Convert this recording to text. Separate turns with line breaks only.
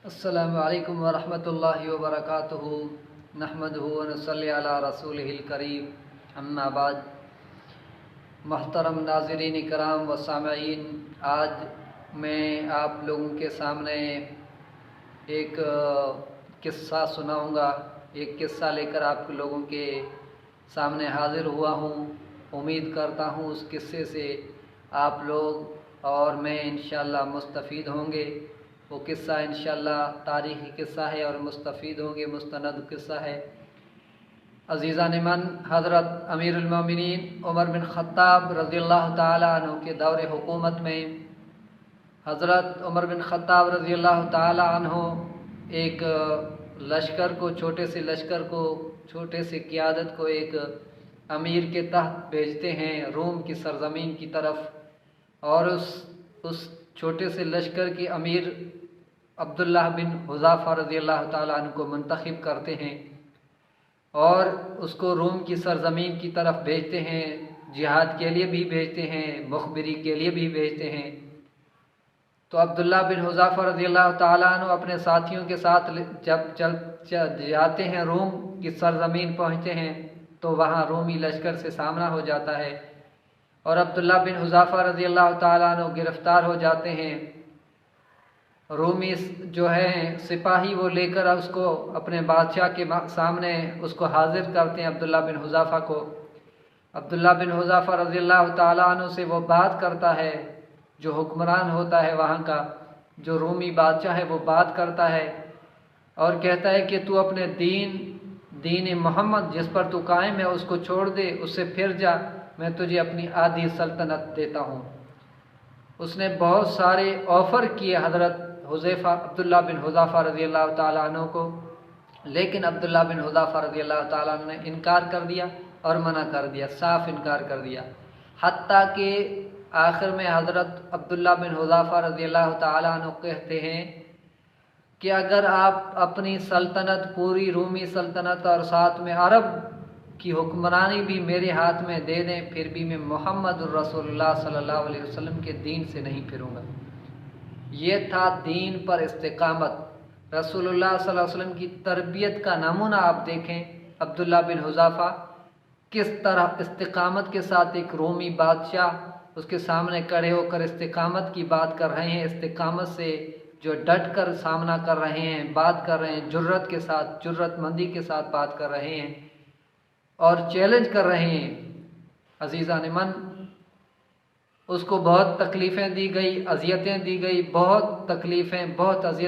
السلام علیکم ورحمۃ اللہ وبرکاتہ نحمدہ ونصلی علی رسولہ الکریم اما بعد۔ محترم ناظرین کرام و سامعین، آج میں آپ لوگوں کے سامنے ایک قصہ سناؤں گا۔ ایک قصہ لے کر آپ لوگوں کے سامنے حاضر ہوا ہوں۔ امید کرتا ہوں اس قصے سے آپ لوگ اور میں انشاءاللہ مستفید ہوں گے۔ وہ قصہ انشاءاللہ تاریخی قصہ ہے اور مستفید ہوں گے، مستند قصہ ہے۔ عزیزان من، حضرت امیر المومنین عمر بن خطاب رضی اللہ تعالی عنہ کے دور حکومت میں حضرت عمر بن خطاب رضی اللہ تعالی عنہ ایک لشکر کو، چھوٹے سے قیادت کو ایک امیر کے تحت بھیجتے ہیں روم کی سرزمین کی طرف، اور اس چھوٹے سے لشکر کے امیر عبداللہ بن حذافہ رضی اللہ تعالیٰ عنہ کو منتخب کرتے ہیں اور اس کو روم کی سرزمین کی طرف بھیجتے ہیں۔ جہاد کے لیے بھی بھیجتے ہیں، مخبری کے لیے بھی بھیجتے ہیں۔ تو عبداللہ بن حذافہ رضی اللہ تعالیٰ عنہ اپنے ساتھیوں کے ساتھ جب جاتے ہیں، روم کی سرزمین پہنچتے ہیں تو وہاں رومی لشکر سے سامنا ہو جاتا ہے اور عبداللہ بن حذافہ رضی اللہ تعالیٰ عنہ گرفتار ہو جاتے ہیں۔ رومی جو ہے سپاہی وہ لے کر اس کو اپنے بادشاہ کے سامنے اس کو حاضر کرتے ہیں، عبداللہ بن حذافہ کو۔ عبداللہ بن حذافہ رضی اللہ تعالیٰ عنہ سے وہ بات کرتا ہے، جو حکمران ہوتا ہے وہاں کا، جو رومی بادشاہ ہے، وہ بات کرتا ہے اور کہتا ہے کہ تو اپنے دین محمد جس پر تو قائم ہے اس کو چھوڑ دے، اس سے پھر جا، میں تجھے اپنی آدھی سلطنت دیتا ہوں۔ اس نے بہت سارے آفر کیے حضرت عبداللہ بن حذافہ رضی اللہ تعالیٰ عنہ کو، لیکن عبداللہ بن حذافہ رضی اللہ تعالیٰ عنہ نے انکار کر دیا اور منع کر دیا، صاف انکار کر دیا۔ حتیٰ کہ آخر میں حضرت عبداللہ بن حذافہ رضی اللہ تعالیٰ عنہ کہتے ہیں کہ اگر آپ اپنی سلطنت، پوری رومی سلطنت اور ساتھ میں عرب کی حکمرانی بھی میرے ہاتھ میں دے دیں، پھر بھی میں محمد الرسول اللہ صلی اللہ علیہ وسلم کے دین سے نہیں پھروں گا۔ یہ تھا دین پر استقامت۔ رسول اللہ صلی اللہ علیہ وسلم کی تربیت کا نمونہ آپ دیکھیں، عبداللہ بن حذافہ کس طرح استقامت کے ساتھ ایک رومی بادشاہ اس کے سامنے کھڑے ہو کر استقامت کی بات کر رہے ہیں، استقامت سے جو ڈٹ کر سامنا کر رہے ہیں، بات کر رہے ہیں، جرت کے ساتھ، جرت مندی کے ساتھ بات کر رہے ہیں اور چیلنج کر رہے ہیں۔ عزیزان من، اس کو بہت تکلیفیں دی گئی، اذیتیں دی گئی، بہت تکلیفیں، بہت اذیت